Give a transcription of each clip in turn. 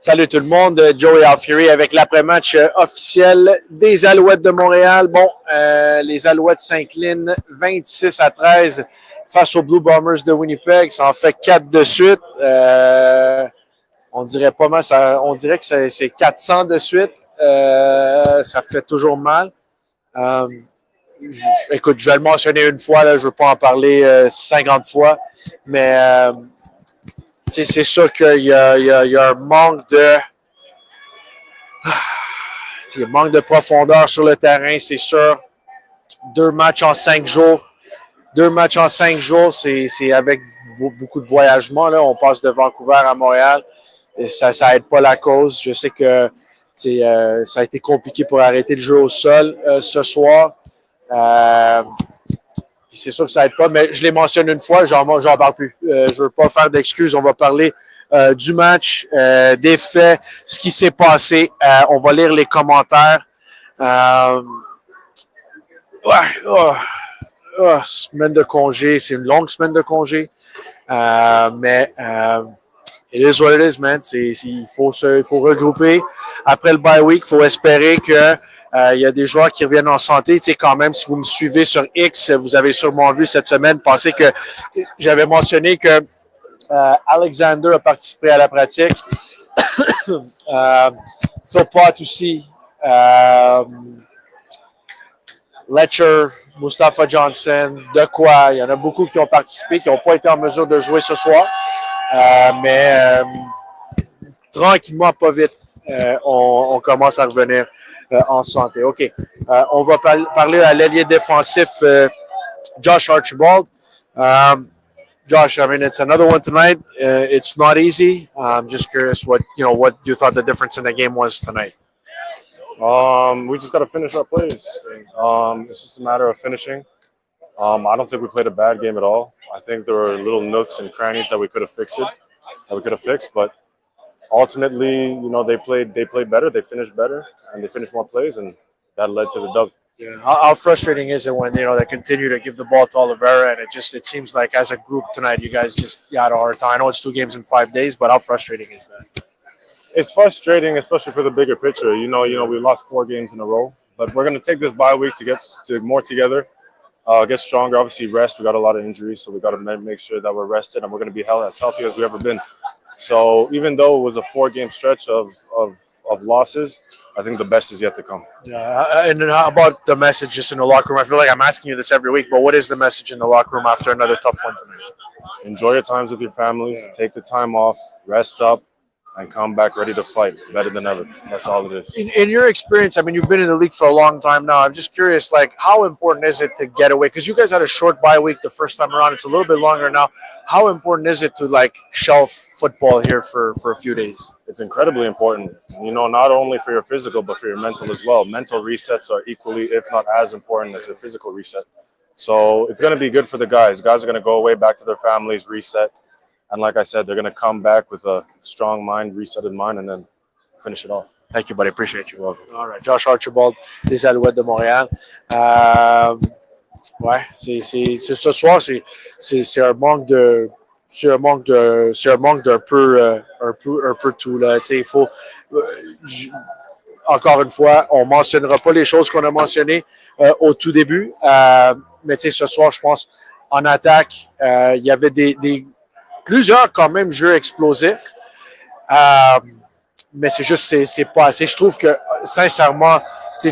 Salut tout le monde, Joey Alfieri avec l'après-match officiel des Alouettes de Montréal. Bon, les Alouettes s'inclinent 26-13 face aux Blue Bombers de Winnipeg. Ça en fait 4 de suite. On dirait pas mal, on dirait que c'est 400 de suite. Ça fait toujours mal. Écoute, je vais le mentionner une fois, là, je ne veux pas en parler 50 fois, mais c'est sûr qu'il y a un manque de. Il y a un manque de profondeur sur le terrain, c'est sûr. 2 matchs en 5 jours. 2 matchs en 5 jours, c'est avec beaucoup de voyagement. Là. On passe de Vancouver à Montréal. Et ça aide pas la cause. Je sais que ça a été compliqué pour arrêter le jeu au sol ce soir. C'est sûr que ça aide pas, mais je les mentionne une fois, j'en parle plus. Je veux pas faire d'excuses. On va parler du match, des faits, ce qui s'est passé. On va lire les commentaires. Semaine de congé, c'est une longue semaine de congé. Mais it is what it is, man. Il faut regrouper. Après le bye week, il faut espérer que il y a des joueurs qui reviennent en santé. Tu sais, quand même, si vous me suivez sur X, vous avez sûrement vu cette semaine passer que j'avais mentionné que Alexander a participé à la pratique. Phil Pot aussi. Letcher, Mustafa Johnson, de quoi. Il y en a beaucoup qui ont participé, qui n'ont pas été en mesure de jouer ce soir. Mais tranquillement, pas vite, on commence à revenir en santé. OK. On va parler à l'ailier défensif Josh Archibald. Josh, I mean, it's another one tonight. It's not easy. I'm just curious what you thought the difference in the game was tonight. We just got to finish our plays. It's just a matter of finishing. I don't think we played a bad game at all. I think there were little nooks and crannies that we could have fixed, but ultimately, they played better, they finished better, and they finished more plays, and that led to the dub. Yeah. How frustrating is it when they continue to give the ball to Oliveira, and it seems like as a group tonight, you guys just had a hard time. I know it's 2 games in 5 days, but how frustrating is that? It's frustrating, especially for the bigger picture. We lost 4 games in a row, but we're going to take this bye week to get more together, get stronger. Obviously, rest. We got a lot of injuries, so we got to make sure that we're rested, and we're going to be as healthy as we've ever been. So even though it was a 4-game stretch of losses, I think the best is yet to come. Yeah, and how about the message just in the locker room? I feel like I'm asking you this every week, but what is the message in the locker room after another tough one tonight? Enjoy your times with your families. Yeah. Take the time off, rest up, and come back ready to fight better than ever. That's all it is. In your experience, I mean, you've been in the league for a long time now. I'm just curious, how important is it to get away? Because you guys had a short bye week the first time around. It's a little bit longer now. How important is it to, shelf football here for a few days? It's incredibly important, not only for your physical, but for your mental as well. Mental resets are equally, if not as important as a physical reset. So it's going to be good for the guys. Guys are going to go away back to their families, reset. And like I said, they're going to come back with a strong mind, resetted mind, and then finish it off. Thank you, buddy. Appreciate you. You're welcome. All right. Josh Archibald, des Alouettes de Montréal. Ouais, ce soir, c'est un manque de. C'est un manque d'un peu, un peu tout là. Il faut. Encore une fois, on mentionnera pas les choses qu'on a mentionnées au tout début. Mais ce soir, je pense, en attaque, il y avait plusieurs quand même jeux explosifs, mais c'est juste c'est pas assez. Je trouve que sincèrement,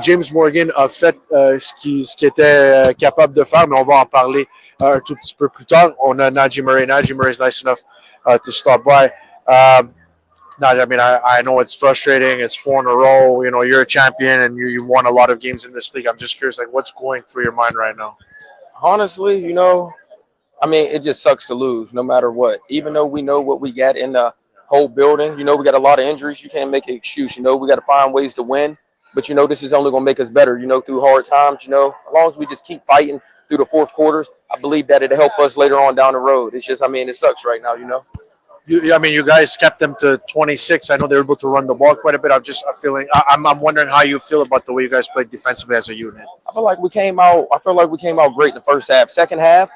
James Morgan a fait ce qu'il était capable de faire, mais on va en parler un tout petit peu plus tard. On a Najee Murray. Najee Murray is nice enough to stop by. I mean, I know it's frustrating. It's 4 in a row. You're a champion and you've won a lot of games in this league. I'm just curious, what's going through your mind right now? Honestly, I mean, it just sucks to lose no matter what. Even though we know what we got in the whole building, we got a lot of injuries. You can't make an excuse. We got to find ways to win. But, this is only going to make us better, through hard times. As long as we just keep fighting through the fourth quarters, I believe that it'll help us later on down the road. It's just, I mean, it sucks right now, You guys kept them to 26. I know they were able to run the ball quite a bit. I'm wondering how you feel about the way you guys played defensively as a unit. I feel like we came out great in the first half. Second half,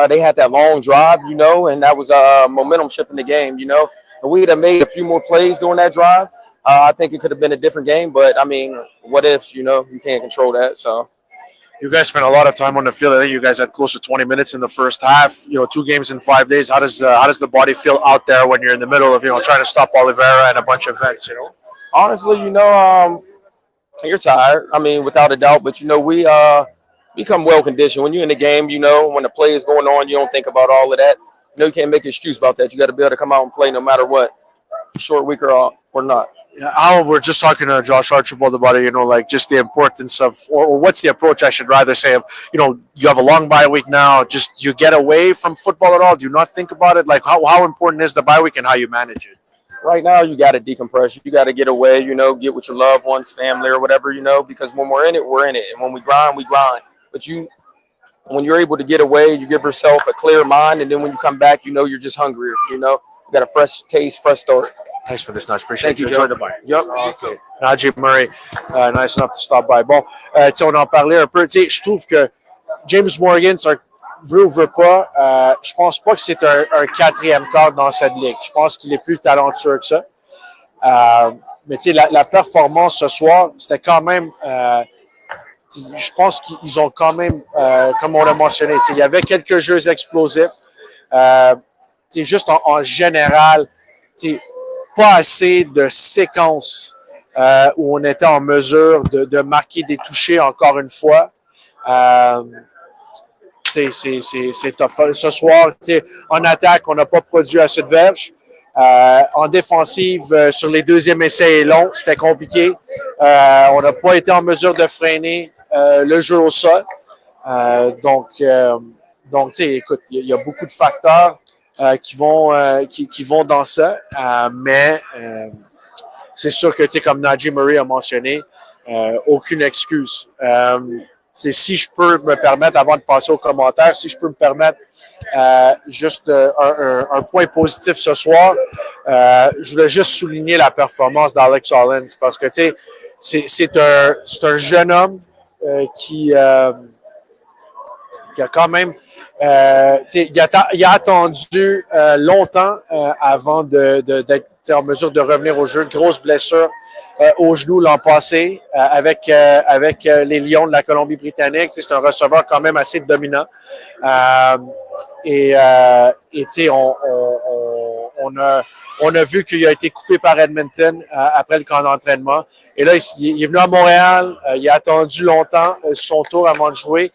they had that long drive, and that was momentum shift in the game, and we'd have made a few more plays during that drive, I think it could have been a different game. But I mean, what ifs? You can't control that. So. You guys spent a lot of time on the field. I think you guys had close to 20 minutes in the first half. 2 games in 5 days. How does the body feel out there when you're in the middle of trying to stop Oliveira and a bunch of vets? Honestly, you're tired. I mean, without a doubt. But we become well conditioned when you're in the game. When the play is going on, you don't think about all of that. You can't make an excuse about that. You got to be able to come out and play no matter what, short week or not. We're just talking to Josh Archibald about it, like just the importance of, or what's the approach I should rather say of, you have a long bye week now, just you get away from football at all? Do you not think about it? Like how important is the bye week and how you manage it? Right now, you got to decompress. You got to get away, get with your loved ones, family or whatever, because when we're in it, we're in it. And when we grind, we grind. But when you're able to get away, you give yourself a clear mind. And then when you come back, you're just hungrier, you got a fresh taste, fresh start. Thanks for this, Naj. Appreciate you. Enjoy the bye. Yep. OK. Najee Murray, nice enough to stop by. Bon, on en parlait un peu. Je trouve que James Morgan, veut ou veut pas, je pense pas que c'est un 4e quart dans cette ligue. Je pense qu'il est plus talentueux que ça. Mais la performance ce soir, c'était quand même... je pense qu'ils ont quand même, comme on l'a mentionné, il y avait quelques jeux explosifs. Juste en général, pas assez de séquences où on était en mesure de marquer des touchés encore une fois. C'est tough. Ce soir, en attaque, on n'a pas produit assez de verges. En défensive, sur les 2e essais et longs, c'était compliqué. On n'a pas été en mesure de freiner le jeu au sol. Donc, écoute, il y a beaucoup de facteurs qui vont dans ça, mais c'est sûr que, comme Najee Murray a mentionné, aucune excuse. Si je peux me permettre, avant de passer aux commentaires, si je peux me permettre juste un point positif ce soir, je voulais juste souligner la performance d'Alex Hollins parce que c'est un jeune homme qui a quand même il a attendu longtemps avant d'être en mesure de revenir au jeu. Grosse blessure au genou l'an passé avec les Lions de la Colombie-Britannique. C'est un receveur quand même assez dominant. On a vu qu'il a été coupé par Edmonton après le camp d'entraînement. Et là, il est venu à Montréal. Il a attendu longtemps son tour avant de jouer.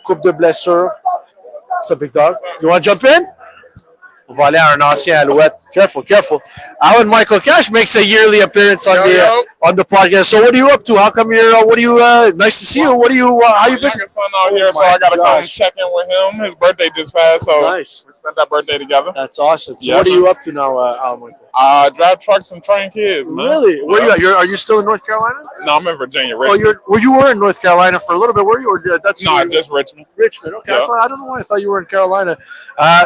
Coupe de blessure. What's up, big dog? You want to jump in? On va aller à un ancien Alouette. Careful. Alan Michael Cash makes a yearly appearance on the podcast. So what are you up to? How come you're, nice to see you. What are you, how you fishing? My son out here, so I got to come check in with him. His birthday just passed, so nice. We spent that birthday together. That's awesome. So what are you up to now, Alan Michael? Drive trucks and train kids, man. Really? Where you at? Are you still in North Carolina? No, I'm in Virginia, Richmond. You were in North Carolina for a little bit, were you? Or that's just Richmond. Richmond, okay. Yeah. I don't know why I thought you were in Carolina.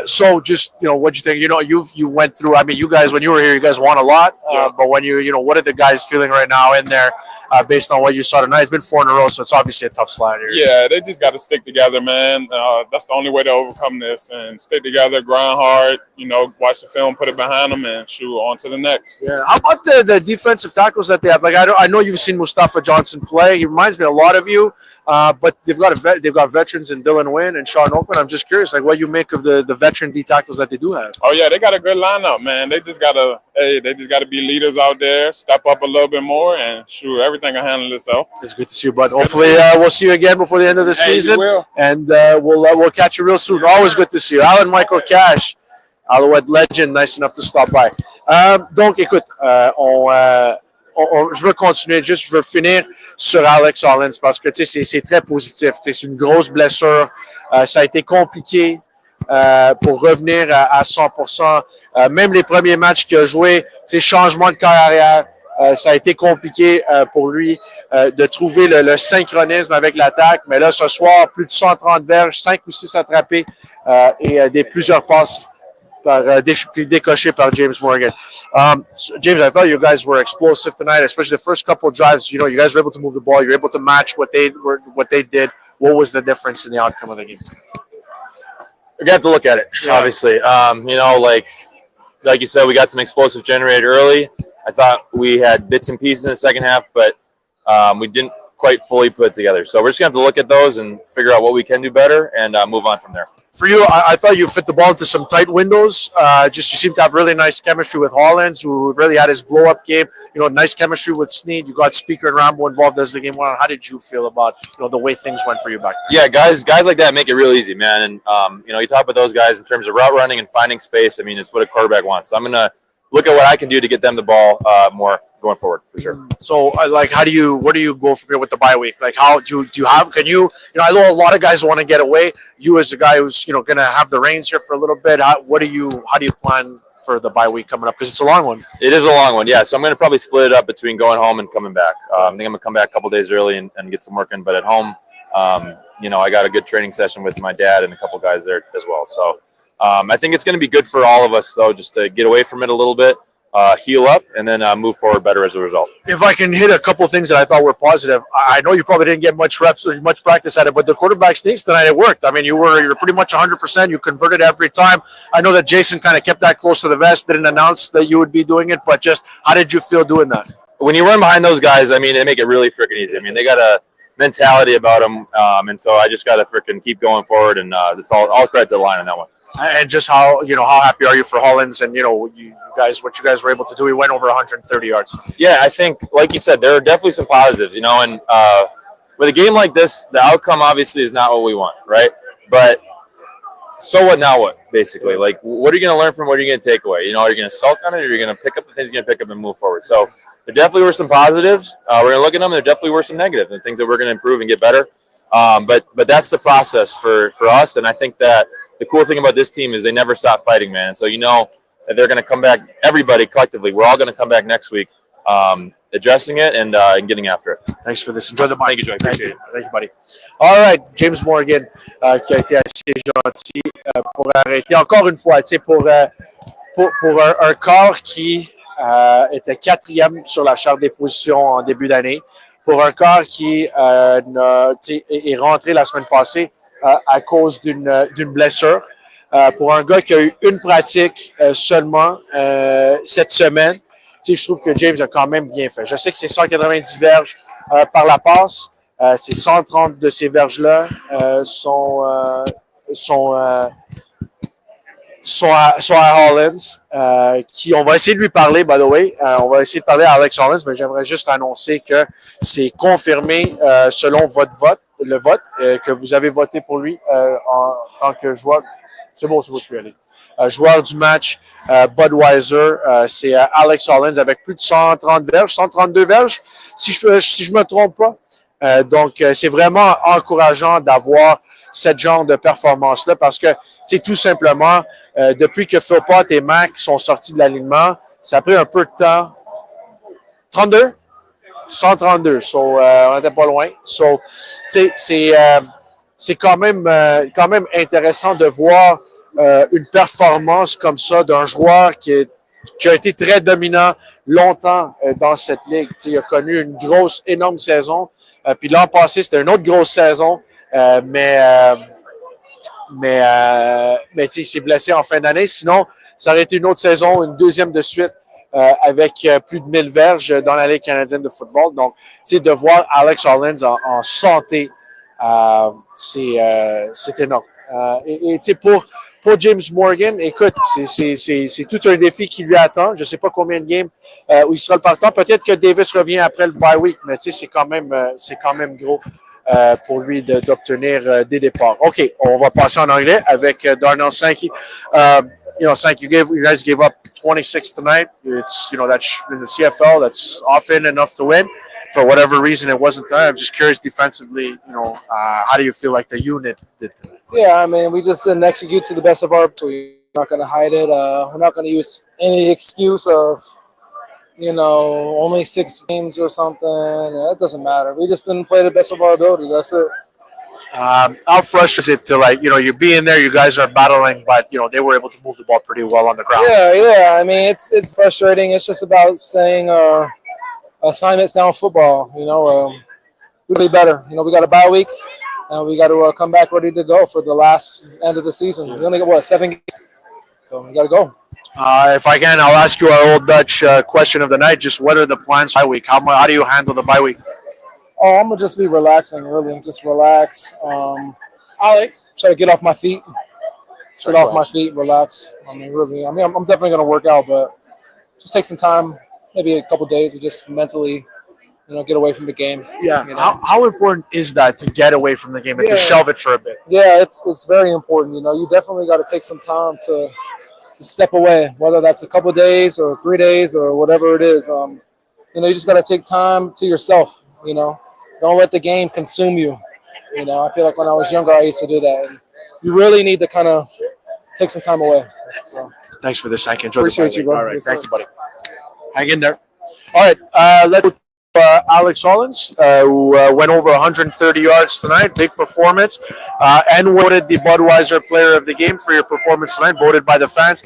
So just, what'd you think? You went through, you guys, when you were here, you guys won a lot. But when what are the guys feeling right now in there based on what you saw tonight? It's been 4 in a row, so it's obviously a tough slide here. Yeah, they just got to stick together, man. That's the only way to overcome this, and stick together, grind hard, watch the film, put it behind them, and shoot on to the next. Yeah. How about the defensive tackles that they have? Like I know you've seen Mustafa Johnson play. He reminds me a lot of you, but they've got veterans in Dylan Wynn and Sean Oakman. I'm just curious, like what you make of the veteran D tackles that they do have. Oh yeah, they got a good lineup, man. They just gotta be leaders out there, step up a little bit more, and shoot, everything will handle itself. It's good to see you, bud. Hopefully, we'll see you again before the end of the season, and we'll catch you real soon. Always good to see you, Alan Michael Cash, Alouette legend, nice enough to stop by. Donc, écoute, je veux continuer, je veux finir sur Alex Hollins parce que c'est très positif. C'est une grosse blessure. Ça a été compliqué pour revenir à 100%. Même les premiers matchs qu'il a joués, changement de carrière, ça a été compliqué pour lui de trouver le synchronisme avec l'attaque. Mais là, ce soir, plus de 130 verges, 5 ou 6 attrapés et plusieurs passes décoché par James Morgan. James, I thought you guys were explosive tonight, especially the first couple of drives. You guys were able to move the ball. You were able to match what they did. What was the difference in the outcome of the game? You have to look at it, obviously. like you said, we got some explosive generated early. I thought we had bits and pieces in the second half, but we didn't quite fully put it together. So we're just going to have to look at those and figure out what we can do better and move on from there. For you, I thought you fit the ball into some tight windows. Just you seem to have really nice chemistry with Hollins, who really had his blow-up game. Nice chemistry with Snead. You got Speaker and Rambo involved as the game went on. How did you feel about the way things went for you back there? Yeah, guys like that make it real easy, man. And you talk about those guys in terms of route running and finding space. I mean, it's what a quarterback wants. So I'm gonna look at what I can do to get them the ball more going forward for sure. So, where do you go from here with the bye week? Like, how do you have? Can you? I know a lot of guys want to get away. You, as a guy who's going to have the reins here for a little bit, how do you plan for the bye week coming up? Because it's a long one. It is a long one, yeah. So I'm going to probably split it up between going home and coming back. I think I'm going to come back a couple days early and get some work in. But at home, I got a good training session with my dad and a couple guys there as well. So I think it's going to be good for all of us, though, just to get away from it a little bit. Heal up, and then move forward better as a result. If I can hit a couple things that I thought were positive, I know you probably didn't get much reps or much practice at it, but the quarterback sneaks tonight, it worked. I mean, you're pretty much 100%. You converted every time. I know that Jason kind of kept that close to the vest, didn't announce that you would be doing it, but just how did you feel doing that? When you run behind those guys, I mean, they make it really freaking easy. I mean, they got a mentality about them, and so I just got to freaking keep going forward, and it's all credit to the line on that one. And just how happy are you for Hollins and what you guys were able to do? He went over 130 yards. Yeah, I think, like you said, there are definitely some positives, and with a game like this, the outcome obviously is not what we want, right? But so what now what, basically? Like, what are you going to learn from what are you going to take away? Are you going to sulk on it, or are you going to pick up the things you're going to pick up and move forward? So there definitely were some positives. We're going to look at them, and there definitely were some negatives and things that we're going to improve and get better. But that's the process for us, and I think that the cool thing about this team is they never stop fighting, man. And so that they're going to come back, everybody collectively. We're all going to come back next week, addressing it and getting after it. Thanks for this. Enjoy the bye. Thank you, Joey. Appreciate it. Thank you, buddy. All right, James Morgan, qui a été assez gentil pour arrêter encore une fois, pour un corps qui était 4e sur la charte des positions en début d'année, pour un corps qui est rentré la semaine passée à cause d'une blessure. Pour un gars qui a eu une pratique seulement cette semaine, je trouve que James a quand même bien fait. Je sais que c'est 190 verges par la passe. Ces 130 de ces verges-là sont à Hollins, qui on va essayer de lui parler, by the way. On va essayer de parler à Alex Hollins, mais j'aimerais juste annoncer que c'est confirmé selon le vote, que vous avez voté pour lui en tant que joueur. C'est bon, tu peux y aller. Joueur du match, Budweiser, c'est Alex Hollins avec plus de 130 verges, 132 verges, si je me trompe pas. Donc, c'est vraiment encourageant d'avoir ce genre de performance-là parce que, tout simplement, depuis que Philpott et Mac sont sortis de l'alignement, ça a pris un peu de temps. 32? 132. So, on n'était pas loin. So, c'est quand même intéressant de voir une performance comme ça d'un joueur qui a été très dominant longtemps dans cette ligue. Il a connu une énorme saison. Puis l'an passé, c'était une autre grosse saison. Mais il s'est blessé en fin d'année. Sinon, ça aurait été une autre saison, une deuxième de suite avec plus de 1000 verges dans la Ligue canadienne de football. Donc, de voir Alex Hollins en santé, c'est énorme. Et pour James Morgan, écoute, c'est tout un défi qui lui attend. Je ne sais pas combien de games où il sera le partant. Peut-être que Davis revient après le bye week, mais c'est quand même gros pour lui d'obtenir des départs. OK, on va passer en anglais avec Darnell Sankey. Sankey, you guys gave up 26 tonight. It's, that's in the CFL, that's often enough to win. For whatever reason, it wasn't time. I'm just curious defensively, how do you feel like the unit did tonight? Yeah, I mean, we just didn't execute to the best of our ability. We're not going to hide it. We're not going to use any excuse of, only 6 games or something. It doesn't matter. We just didn't play the best of our ability. That's it. How frustrating is it to you be in there, you guys are battling, but they were able to move the ball pretty well on the ground. Yeah. I mean, it's frustrating. It's just about staying assignments down football. We'll be better. We got a bye week, and we got to come back ready to go for the last end of the season. We only got 7 games, so we got to go. If I can, I'll ask you our old Dutch question of the night. Just what are the plans for the bye week? How do you handle the bye week? Oh, I'm gonna just be relaxing, really, just relax. Alex, try to get off my feet, relax. I'm definitely gonna work out, but just take some time, maybe a couple days to just mentally, get away from the game. Yeah. You How, know? how important is that to get away from the game and to Yeah. shelve it for a bit? Yeah, it's very important. You definitely got to take some time to step away, whether that's a couple days or 3 days or whatever it is. You just got to take time to yourself. Don't let the game consume you. I feel like when I was younger, I used to do that. And you really need to kind of take some time away. So Thanks for this, Hank. Enjoy the bye appreciate you, week. bro. All right. Yes, Thank sir. you, buddy. Hang in there. All right. Let's go to Alex Hollins, who went over 130 yards tonight. Big performance. And voted the Budweiser Player of the Game for your performance tonight, voted by the fans.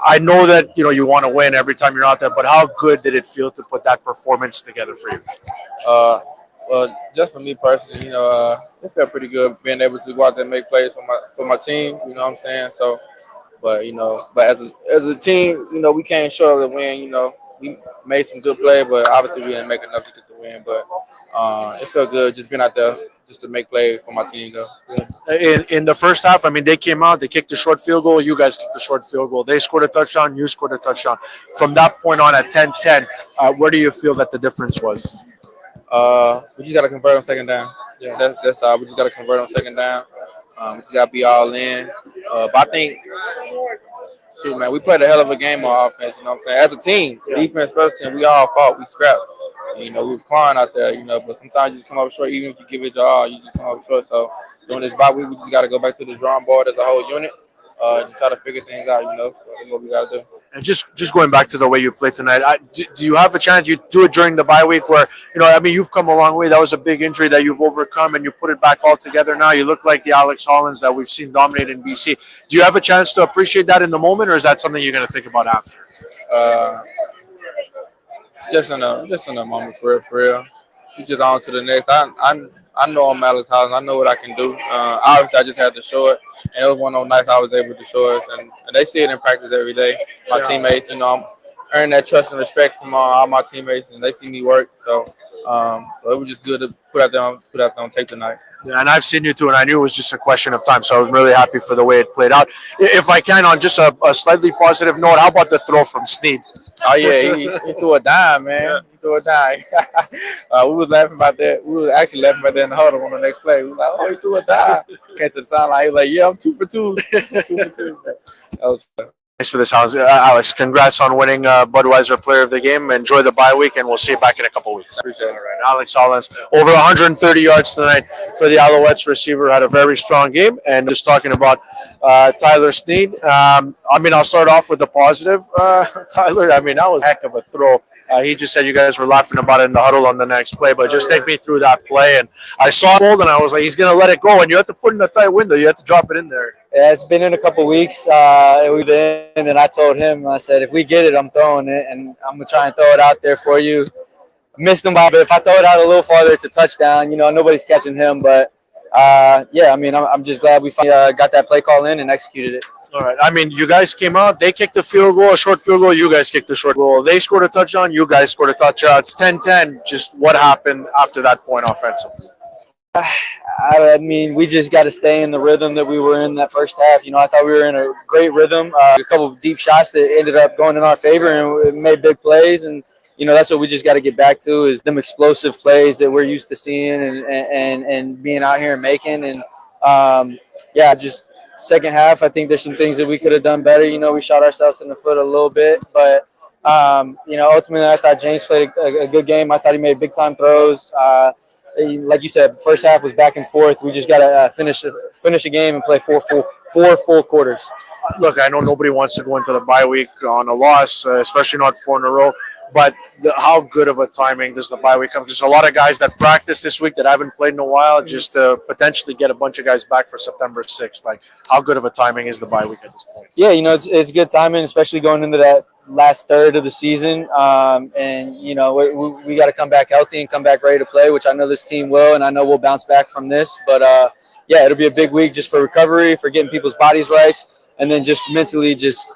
I know that you want to win every time you're out there, but how good did it feel to put that performance together for you? Well, just for me personally, it felt pretty good being able to go out there and make plays for my team. You know what I'm saying? So, but as a team, we came short of the win. We made some good play, but obviously we didn't make enough to get the win. But it felt good just being out there just to make play for my team. In the first half, I mean, they came out, they kicked a short field goal. You guys kicked a short field goal. They scored a touchdown. You scored a touchdown. From that point on, at 10-10, where do you feel that the difference was? We just got to convert on second down. Yeah. That's all. We just got to convert on second down. We just got to be all in. But I think, man, we played a hell of a game on offense. You know what I'm saying? As a team, defense, special team, we all fought. We scrapped. We was clawing out there. But sometimes you just come up short. Even if you give it your all, you just come up short. So during this bye week, we just got to go back to the drawing board as a whole unit. Just try to figure things out. So that's what we got to do. And just going back to the way you played tonight, do you have a chance? You do it during the bye week where, you've come a long way. That was a big injury that you've overcome and you put it back all together now. You look like the Alex Hollins that we've seen dominate in BC. Do you have a chance to appreciate that in the moment, or is that something you're going to think about after? Just in a moment, for real. We just on to the next. I know I'm Alex Hollins. I know what I can do. Obviously, I just had to show it, and it was one of those nights I was able to show us, and they see it in practice every day. My teammates, I'm earning that trust and respect from all my teammates, and they see me work. So it was just good to put out there on tape tonight. Yeah, and I've seen you too, and I knew it was just a question of time. So I'm really happy for the way it played out. If I can, on just a slightly positive note, how about the throw from Sneed? Oh yeah, he threw a dime, man. Yeah. He threw a dime. We was laughing about that. We was actually laughing about that in the huddle on the next play. We was like, "Oh, he threw a dime." Came to the sideline. He was like, "Yeah, I'm 2 for 2." 2 for 2. That was fun. Thanks for this, Alex. Congrats on winning Budweiser Player of the Game. Enjoy the bye week, and we'll see you back in a couple weeks. Appreciate it. Right. Alex Hollins, over 130 yards tonight for the Alouettes receiver, had a very strong game. And just talking about Tyler Sneed, I'll start off with the positive. Tyler, that was a heck of a throw. He just said you guys were laughing about it in the huddle on the next play, but just take me through that play. And I saw it and I was like, he's going to let it go, and you have to put it in a tight window. You have to drop it in there. Yeah, it's been in a couple weeks. We've been, and I told him, I said, if we get it, I'm throwing it, and I'm gonna try and throw it out there for you. Missed him by, but if I throw it out a little farther, it's a touchdown. Nobody's catching him, but I'm just glad we finally got that play call in and executed it. All right. You guys came out. They kicked a field goal, a short field goal. You guys kicked a short goal. They scored a touchdown. You guys scored a touchdown. It's 10-10. Just what happened after that point offensively? We just got to stay in the rhythm that we were in that first half. I thought we were in a great rhythm. A couple of deep shots that ended up going in our favor, and we made big plays. And that's what we just got to get back to, is them explosive plays that we're used to seeing and being out here and making. And just second half, I think there's some things that we could have done better. We shot ourselves in the foot a little bit, but ultimately I thought James played a good game. I thought he made big time throws. Like you said, first half was back and forth. We just got to finish a game and play four full quarters. Look, I know nobody wants to go into the bye week on a loss, especially not 4 in a row. But how good of a timing does the bye week come? There's a lot of guys that practice this week that haven't played in a while, just to potentially get a bunch of guys back for September 6th. Like, how good of a timing is the bye week at this point? Yeah, it's good timing, especially going into that last third of the season. We got to come back healthy and come back ready to play, which I know this team will, and I know we'll bounce back from this. But, it'll be a big week just for recovery, for getting people's bodies right, and then just mentally just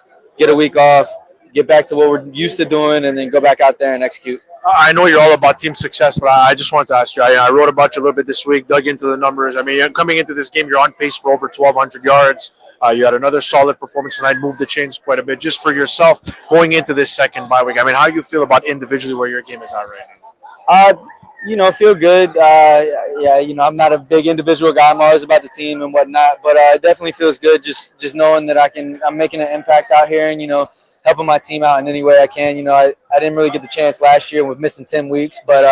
get a week off, get back to what we're used to doing, and then go back out there and execute. I know you're all about team success, but I just wanted to ask you. I wrote about you a little bit this week, dug into the numbers. I mean, coming into this game, you're on pace for over 1,200 yards. You had another solid performance tonight, moved the chains quite a bit. Just for yourself, going into this second bye week, I mean, how do you feel about individually where your game is at right now? Feel good. I'm not a big individual guy. I'm always about the team and whatnot, but it definitely feels good just knowing that I'm making an impact out here and, helping my team out in any way I can. I didn't really get the chance last year with missing 10 weeks, but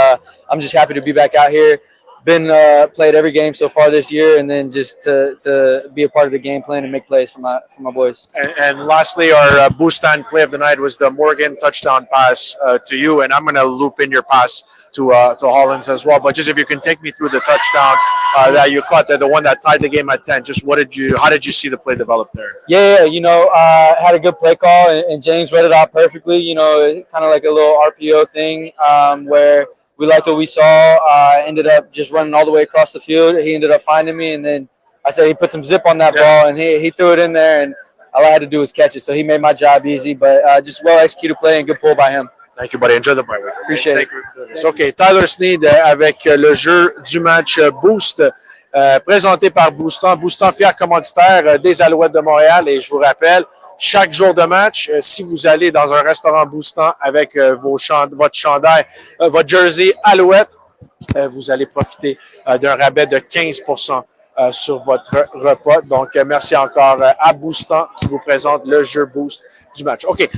I'm just happy to be back out here. Been played every game so far this year, and then just to be a part of the game plan and make plays for my boys. And lastly, our boost on play of the night was the Morgan touchdown pass to you, and I'm going to loop in your pass to Hollins as well. But just if you can take me through the touchdown that you caught, the one that tied the game at 10. Just how did you see the play develop there? Yeah. Had a good play call, and James read it out perfectly. Kind of like a little RPO thing where we liked what we saw. Ended up just running all the way across the field. He ended up finding me, and then I said he put some zip on that ball, and he threw it in there, and all I had to do was catch it. So he made my job easy, but just well executed play and good pull by him. Thank you, buddy. Enjoy the bye week. Appreciate it. OK, Tyler Sneed avec le jeu du match Boost, présenté par Booston. Booston, fier commanditaire des Alouettes de Montréal. Et je vous rappelle, chaque jour de match, si vous allez dans un restaurant Booston avec votre chandail, votre jersey Alouette, vous allez profiter d'un rabais de 15% sur votre repas. Donc, merci encore à Booston qui vous présente le jeu Boost du match. OK.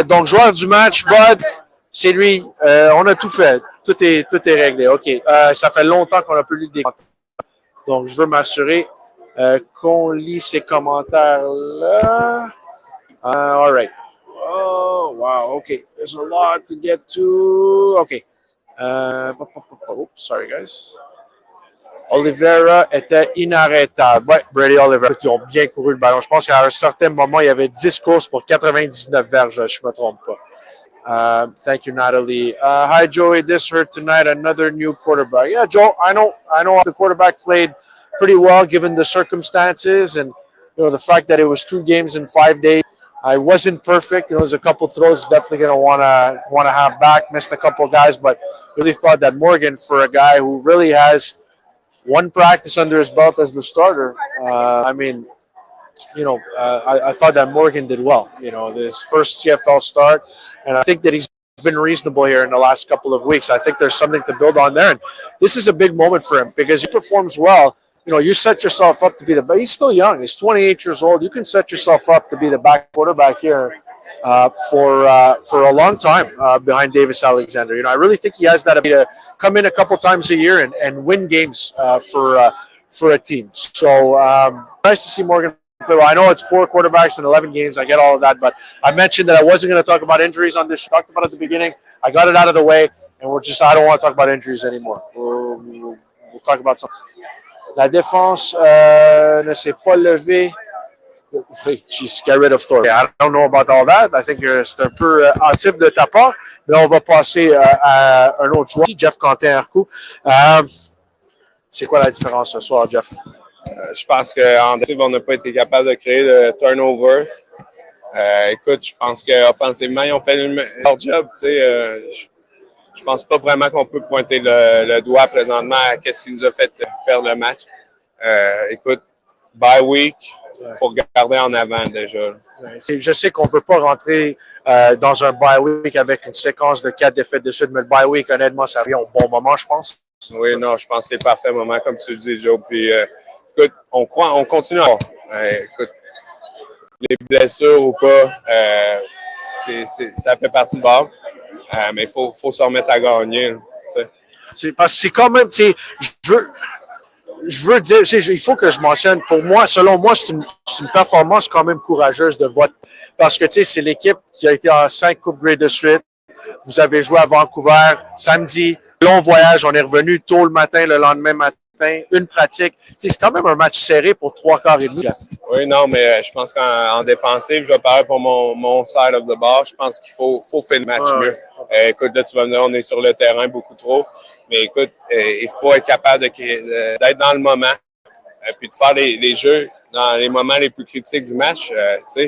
Donc, joueur du match, Bud, c'est lui. On a tout fait. Tout est réglé. OK. Ça fait longtemps qu'on n'a plus lu des commentaires. Donc, je veux m'assurer qu'on lit ces commentaires-là. All right. Oh, wow. OK. There's a lot to get to. OK. Oops, sorry, guys. Oliveira était inarrêtable. Ouais, Brady Oliveira, qui ont bien couru le ballon. Je pense qu'à un certain moment, il y avait 10 courses pour 99 verges, je ne me trompe pas. Thank you, Natalie. Hi, Joey. This hurt tonight. Another new quarterback. Yeah, Joe, I know the quarterback played pretty well given the circumstances and the fact that it was 2 games in 5 days. I wasn't perfect. There's a couple throws definitely going to want to have back. Missed a couple guys, but really thought that Morgan, for a guy who really has one practice under his belt as the starter, I thought that Morgan did well. His first CFL start, and I think that he's been reasonable here in the last couple of weeks. I think there's something to build on there, and this is a big moment for him because he performs well. You set yourself up to be but he's still young. He's 28 years old. You can set yourself up to be the back quarterback here for a long time behind Davis Alexander. I really think he has that ability to come in a couple times a year and win games for a team. So nice to see Morgan play well. I know it's 4 quarterbacks in 11 games. I get all of that, but I mentioned that I wasn't going to talk about injuries on this. Talked about it at the beginning. I got it out of the way, and I don't want to talk about injuries anymore. We'll talk about something. La défense ne s'est pas levée. She's get rid of Thor. I don't know about all that. I think c'est un peu hâtif de ta part. Mais on va passer à un autre joueur, Jeff Quentin-Hercou. C'est quoi la différence ce soir, Jeff? Je pense qu'en défensive, on n'a pas été capable de créer de turnovers. Écoute, je pense qu'offensivement, ils ont fait leur job. Je pense pas vraiment qu'on peut pointer le doigt présentement à ce qui nous a fait perdre le match. Écoute, bye week, il faut regarder en avant déjà. Je sais qu'on ne veut pas rentrer dans un bye week avec une séquence de 4 défaites de suite, mais le bye week, honnêtement, ça vient au bon moment, je pense. Oui, non, je pense que c'est le parfait moment, comme tu le dis, Joe. Puis, écoute, on continue à voir. Écoute, les blessures ou pas, ça fait partie du bord. Mais il faut se remettre à gagner. C'est parce que c'est quand même, je veux dire, il faut que je mentionne, selon moi, c'est une performance quand même courageuse de votre. Parce que c'est l'équipe qui a été en 5 Coupe Grey de suite. Vous avez joué à Vancouver samedi, long voyage, on est revenu tôt le matin, le lendemain matin, une pratique. C'est quand même un match serré pour 3 quarts et demi. Oui, non, mais je pense qu'en défensive, je vais parler pour mon side of the bar. Je pense qu'il faut faire le match mieux. Écoute, là, tu vas me dire, on est sur le terrain beaucoup trop. Mais écoute, il faut être capable d'être dans le moment puis de faire les jeux dans les moments les plus critiques du match.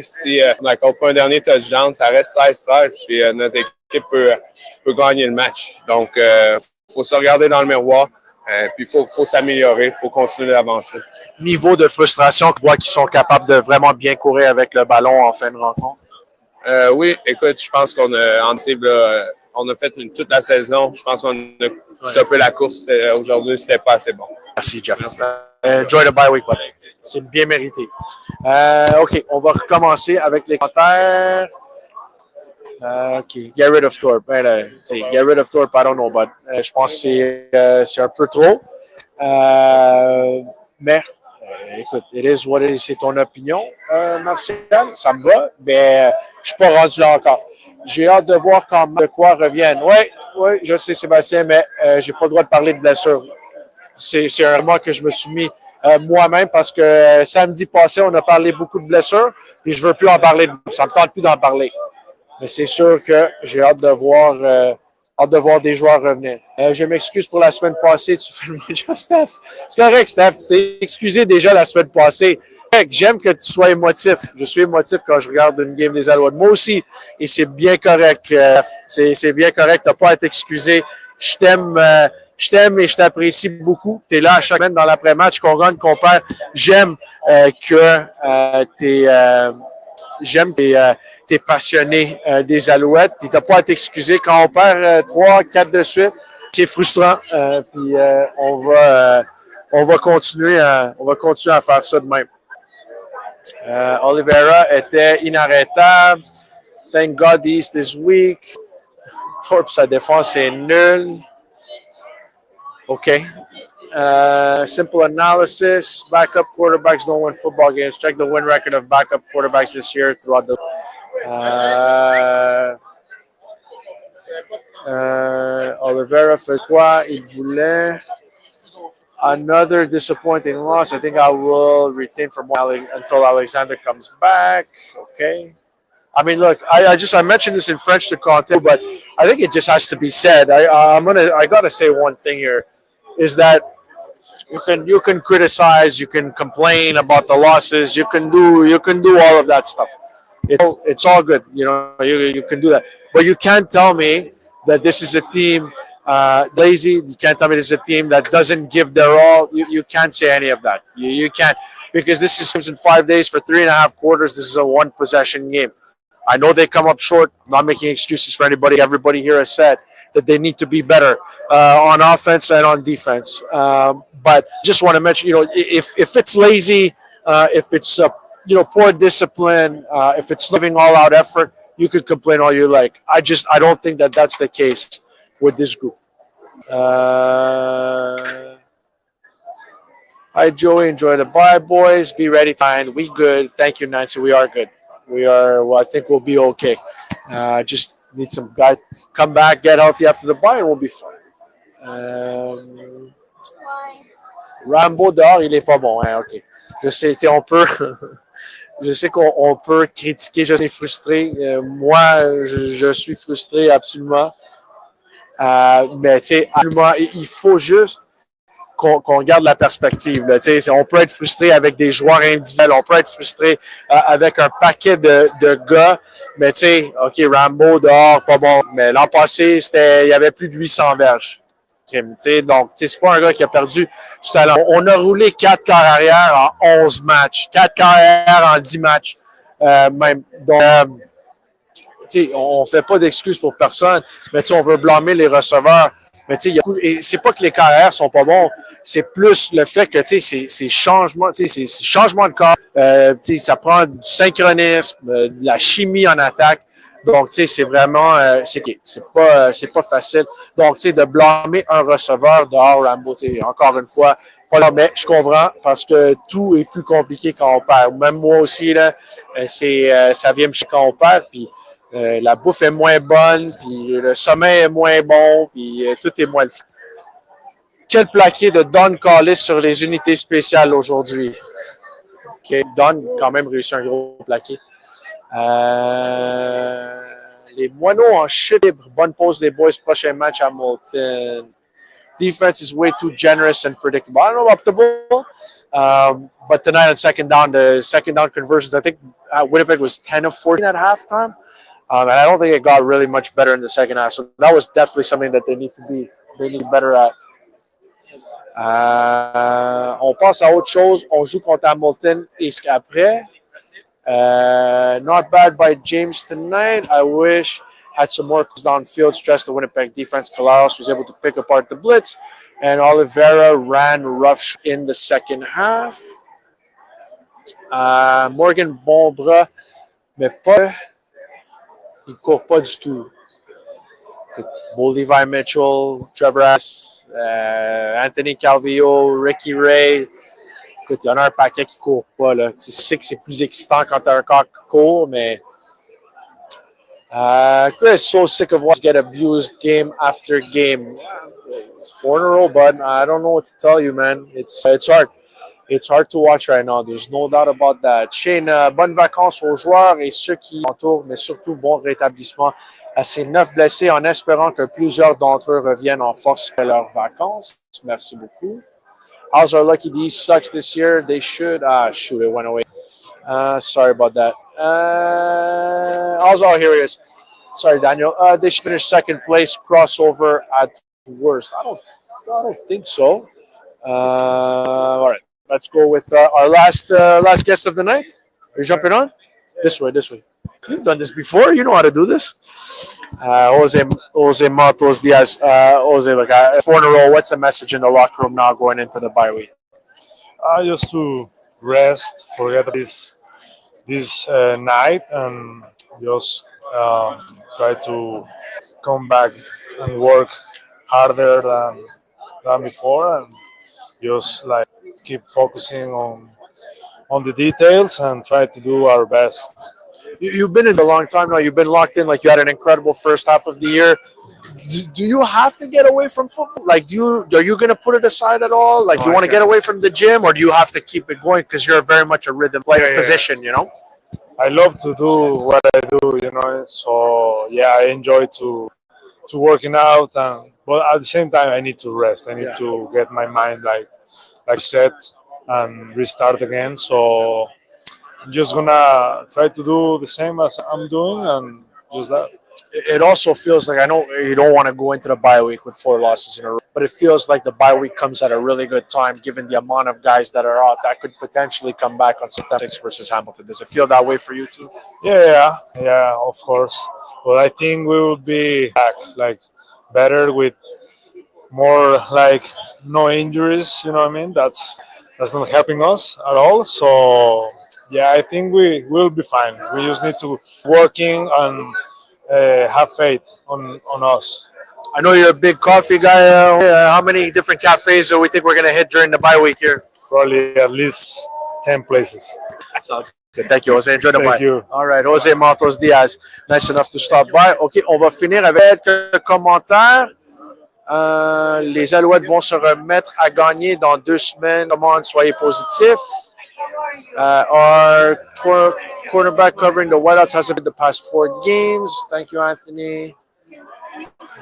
Si on n'accorde pas un dernier touchdown, ça reste 16-13, puis notre équipe peut gagner le match. Donc, il faut se regarder dans le miroir, puis il faut s'améliorer, il faut continuer d'avancer. Niveau de frustration, tu vois qu'ils sont capables de vraiment bien courir avec le ballon en fin de rencontre? Oui, écoute, je pense qu'on a, en cible, on a fait toute la saison. Je pense qu'on a stoppé la course. Aujourd'hui, c'était pas assez bon. Merci, Jeff. Enjoy the bye week, buddy. C'est bien mérité. OK, on va recommencer avec les commentaires. OK, get rid of Thorpe. Get rid of Thorpe, I don't know, but je pense que c'est un peu trop. Mais écoute, it is what it is. C'est ton opinion, Martial. Ça me va, mais je ne suis pas rendu là encore. J'ai hâte de voir quand de quoi reviennent. Oui, je sais, Sébastien, mais je n'ai pas le droit de parler de blessure. C'est un moment que je me suis mis moi-même parce que samedi passé, on a parlé beaucoup de blessures, puis je ne veux plus en parler. Ça ne me tente plus d'en parler. Mais c'est sûr que j'ai hâte de voir des joueurs revenir. Je m'excuse pour la semaine passée. Tu fais le match, Steph. C'est correct, Steph. Tu t'es excusé déjà la semaine passée. J'aime que tu sois émotif. Je suis émotif quand je regarde une game des Alouettes. Moi aussi. Et c'est bien correct. C'est bien correct. Tu n'as pas à t'excuser. Je t'aime et je t'apprécie beaucoup. Tu es là à chaque semaine dans l'après-match, qu'on gagne, qu'on perd. J'aime que t'es passionné des Alouettes. Puis t'as pas à t'excuser quand on perd 3, 4 de suite. C'est frustrant. Puis on va continuer à faire ça de même. Oliveira était inarrêtable. Thank God the East is weak. Thorpe, sa défense est nulle. OK. Simple analysis. Backup quarterbacks don't win football games. Check the win record of backup quarterbacks this year throughout the. Oliveira fait quoi? Il voulait. Another disappointing loss. I think I will retain for more until Alexander comes back. Okay. I mean, look, I mentioned this in French to Conte, but I think it just has to be said. I gotta say one thing here, is that you can criticize, you can complain about the losses, you can do all of that stuff. It's all good, you can do that, but you can't tell me that this is a team lazy. You can't tell me this is a team that doesn't give their all. You can't say any of that. You can't, because this is in 5 days for 3.5 quarters. This is a one possession game. I know they come up short. I'm not making excuses for anybody. Everybody here has said that they need to be better on offense and on defense. But just want to mention, if it's lazy, if it's poor discipline, if it's living all out effort, you could complain all you like. I don't think that that's the case with this group. Hi, Joey. Enjoy the bye, boys. Be ready. Fine. We good. Thank you, Nancy. We are good. We are. Well, I think we'll be okay. Just need some guys come back, get healthy after the bye, and we'll be fine. Rambo dehors, il est pas bon. Hein? OK. Je sais, je sais qu'on peut critiquer. Je suis frustré. Moi, je suis frustré absolument. Mais absolument, il faut juste qu'on garde la perspective. Là. On peut être frustré avec des joueurs individuels, on peut être frustré avec un paquet de gars, mais OK, Rambo dehors, pas bon. Mais l'an passé, il y avait plus de 800 verges. Donc, c'est pas un gars qui a perdu du talent. On a roulé 4 quarts arrière en 11 matchs, 4 quarts arrière en 10 matchs. Même. Donc, on fait pas d'excuses pour personne, mais on veut blâmer les receveurs. Mais c'est pas que les carrières sont pas bons, c'est plus le fait que ces changements de corps, ça prend du synchronisme, de la chimie en attaque. Donc, c'est vraiment, c'est pas facile. Donc, de blâmer un receveur dehors, Rambo, encore une fois, pas là, mais je comprends parce que tout est plus compliqué quand on perd. Même moi aussi, là, ça vient me chier quand on perd, puis la bouffe est moins bonne, puis le sommeil est moins bon, puis tout est moins le fun. Quel plaqué de Don Callis sur les unités spéciales aujourd'hui? OK, Don, quand même, réussi un gros plaqué. Les Moineaux en chute libre. Bonne pause des boys. Prochain match à Hamilton. Defense is way too generous and predictable. I don't know about the ball, but tonight on second down, the second down conversions, I think Winnipeg was 10 of 14 at halftime. And I don't think it got really much better in the second half. So that was definitely something that they need better at. On passe à autre chose. On joue contre Hamilton et après. Not bad by James tonight. I wish had some more downfield stress. The Winnipeg defense. Kalaos was able to pick apart the blitz. And Oliveira ran rough in the second half. Morgan bon bras, mais pas. Il court pas du tout. Beau Levi Mitchell, Trevor Harris, Anthony Calvillo, Ricky Ray. Écoute, il y en a un paquet qui ne court pas. Là. Tu sais que c'est plus excitant quand tu as un corps qui court, mais Chris, so sick of watching get abused game after game. It's 4 in a row, bud. I don't know what to tell you, man. It's hard. It's hard to watch right now. There's no doubt about that. Shane, bonnes vacances aux joueurs et ceux qui entourent, mais surtout bon rétablissement à ces 9 blessés en espérant que plusieurs d'entre eux reviennent en force après leurs vacances. Merci beaucoup. How's our lucky D sucks this year? They should. Shoot, it went away. Sorry about that. Here he is. Sorry, Daniel. They should finish second place. Crossover at worst. I don't think so. All right. Let's go with our last guest of the night. Are you jumping on? This way. You've done this before. You know how to do this. Jose Matos Diaz. Jose, look, 4 in a row. What's the message in the locker room now going into the bye week? Just to rest, forget this night, and just try to come back and work harder than before, and just like keep focusing on the details and try to do our best. You've been in a long time now. You've been locked in. Like you had an incredible first half of the year. Do you have to get away from football? Like, are you going to put it aside at all? Like, do you want to get away from the gym, or do you have to keep it going because you're very much a rhythm player position? You know. I love to do what I do. So yeah, I enjoy to working out, but at the same time, I need to rest. I need to get my mind like set and restart again. So I'm just gonna try to do the same as I'm doing, and just that. It also feels like, I know you don't want to go into the bye week with 4 losses in a row, but it feels like the bye week comes at a really good time given the amount of guys that are out that could potentially come back on September 6th versus Hamilton. Does it feel that way for you too? Yeah, of course. But I think we will be back like better with more like no injuries. You know what I mean? That's not helping us at all. So yeah, I think we will be fine. We just need to working and have faith on us. I know you're a big coffee guy. How many different cafes do we think we're going to hit during the bye week here? Probably at least 10 places. Sounds good. Thank you, Jose. Enjoy the bye. Thank you. All right, Jose Matos Diaz. Nice enough to stop by. OK, on va finir avec quelques commentaires. Les Alouettes vont se remettre à gagner dans 2 semaines. Comment soyez positifs. Our quarterback covering the Whiteouts hasn't been the past 4 games. Thank you, Anthony.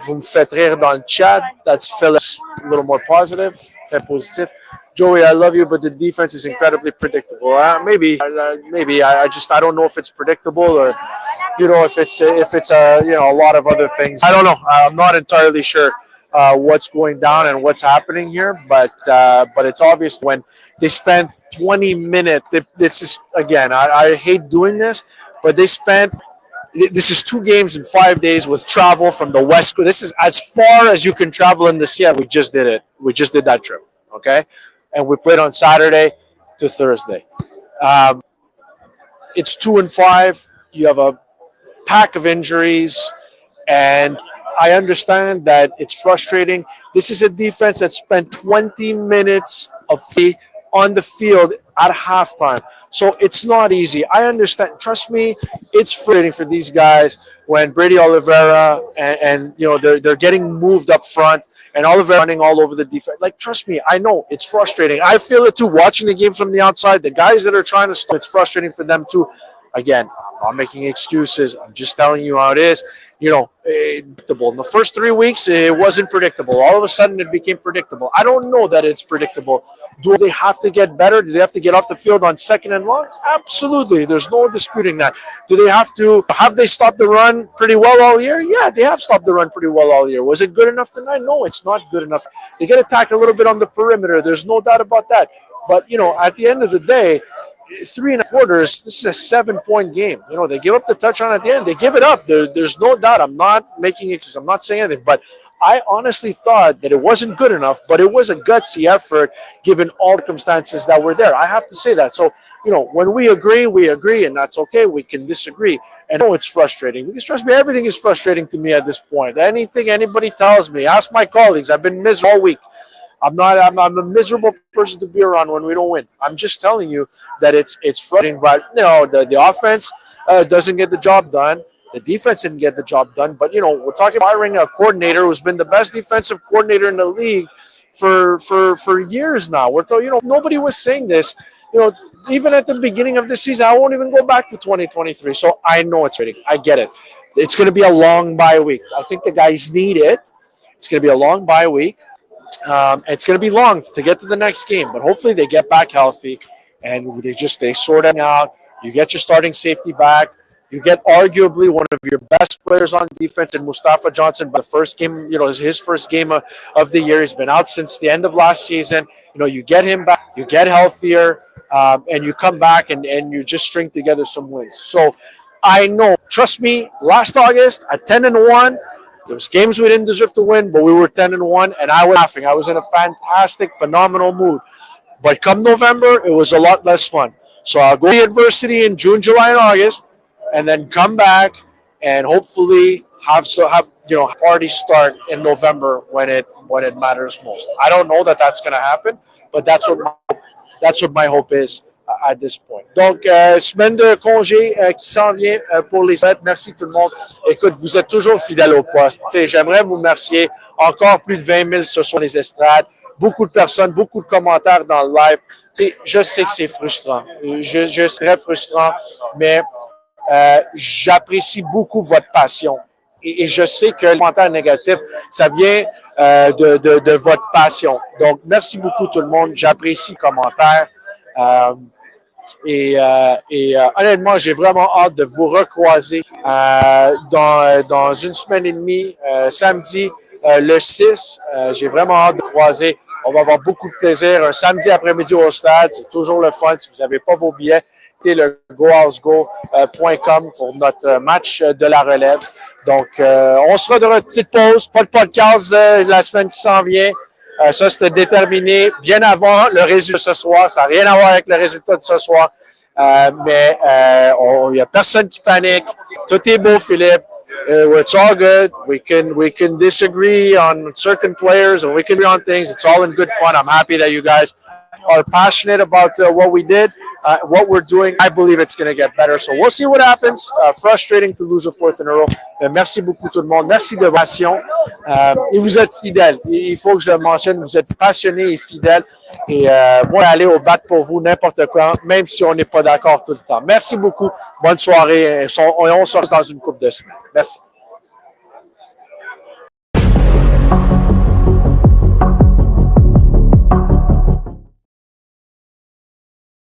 Vous me faites rire dans le chat. That's Phillips, a little more positive. Très positif. Joey, I love you, but the defense is incredibly predictable. Maybe. I don't know if it's predictable or, if it's a lot of other things. I don't know. I'm not entirely sure what's going down and what's happening here, but it's obvious when they spent 20 minutes. This is, again, I hate doing this, but this is 2 games in 5 days with travel from the West Coast. This is as far as you can travel in the Seattle. We just did it. We just did that trip, okay? And we played on Saturday to Thursday. It's 2 and 5. You have a pack of injuries, and I understand that it's frustrating. This is a defense that spent 20 minutes on the field at halftime. So it's not easy. I understand. Trust me, it's frustrating for these guys when Brady Oliveira and they're getting moved up front and Oliveira running all over the defense. Like, trust me, I know it's frustrating. I feel it too watching the game from the outside. The guys that are trying to stop, it's frustrating for them too. Again, I'm not making excuses. I'm just telling you how it is. You know, predictable. In the first 3 weeks, it wasn't predictable. All of a sudden, it became predictable. I don't know that it's predictable. Do they have to get better? Do they have to get off the field on 2nd and long? Absolutely. There's no disputing that. Do they have they stopped the run pretty well all year? Yeah, they have stopped the run pretty well all year. Was it good enough tonight? No, it's not good enough. They get attacked a little bit on the perimeter. There's no doubt about that. But, you know, at the end of the day, 3 1/4, this is a 7-point game. You know, they give up the touchdown at the end. They give it up. There's no doubt. I'm not making excuses. I'm not saying anything. But I honestly thought that it wasn't good enough, but it was a gutsy effort given all circumstances that were there. I have to say that. So, you know, when we agree, and that's okay. We can disagree. And I know it's frustrating. Because trust me, everything is frustrating to me at this point. Anything anybody tells me, ask my colleagues. I've been miserable all week. I'm a miserable person to be around when we don't win. I'm just telling you that it's frustrating, but you know, the offense doesn't get the job done. The defense didn't get the job done. But you know, we're talking about hiring a coordinator who's been the best defensive coordinator in the league for years now. Nobody was saying this. You know, even at the beginning of the season, I won't even go back to 2023. So I know it's frustrating. I get it. It's going to be a long bye week. I think the guys need it. It's going to be a long bye week. It's going to be long to get to the next game, but hopefully they get back healthy and they sort it out. You get your starting safety back. You get arguably one of your best players on defense in Mustafa Johnson. By the first game, you know, is his first game of the year. He's been out since the end of last season. You know, you get him back, you get healthier, and you come back and you just string together some wins. So I know, trust me, last August at 10-1. There was games we didn't deserve to win, but we were 10-1, and I was laughing. I was in a fantastic, phenomenal mood. But come November, it was a lot less fun. So I'll go to adversity in June, July, and August, and then come back and hopefully have party start in November when it matters most. I don't know that that's going to happen, but that's what my hope is à this point. Donc, semaine de congé qui s'en vient pour les Alouettes. Merci tout le monde. Écoute, vous êtes toujours fidèles au poste. J'aimerais vous remercier. Encore plus de 20 000 ce sont les estrades. Beaucoup de personnes, beaucoup de commentaires dans le live. Je sais que c'est frustrant. Je serais frustrant, mais j'apprécie beaucoup votre passion. Et je sais que le commentaire négatif, ça vient de votre passion. Donc, merci beaucoup tout le monde. J'apprécie le commentaire. Honnêtement, j'ai vraiment hâte de vous recroiser dans une semaine et demie, samedi le 6. J'ai vraiment hâte de vous croiser. On va avoir beaucoup de plaisir. Un samedi après-midi au stade, c'est toujours le fun. Si vous n'avez pas vos billets, c'est le gohousego.com pour notre match de la relève. Donc, on sera dans une petite pause. Pas de podcast la semaine qui s'en vient. Ça, c'était déterminé bien avant le résultat de ce soir. Ça n'a rien à voir avec le résultat de ce soir. Mais il n'y a personne qui panique. Tout est beau, Philippe. It's all good. We can disagree on certain players and we can agree on things. It's all in good fun. I'm happy that you guys are passionate about what we did, what we're doing. I believe it's going to get better. So we'll see what happens. Frustrating to lose a 4th in a row. Merci beaucoup tout le monde. Merci de votre passion. Et vous êtes fidèles. Il faut que je le mentionne. Vous êtes passionnés et fidèles. Et moi, aller au bat pour vous n'importe quand, même si on n'est pas d'accord tout le temps. Merci beaucoup. Bonne soirée. On se retrouve dans une couple de semaines. Merci.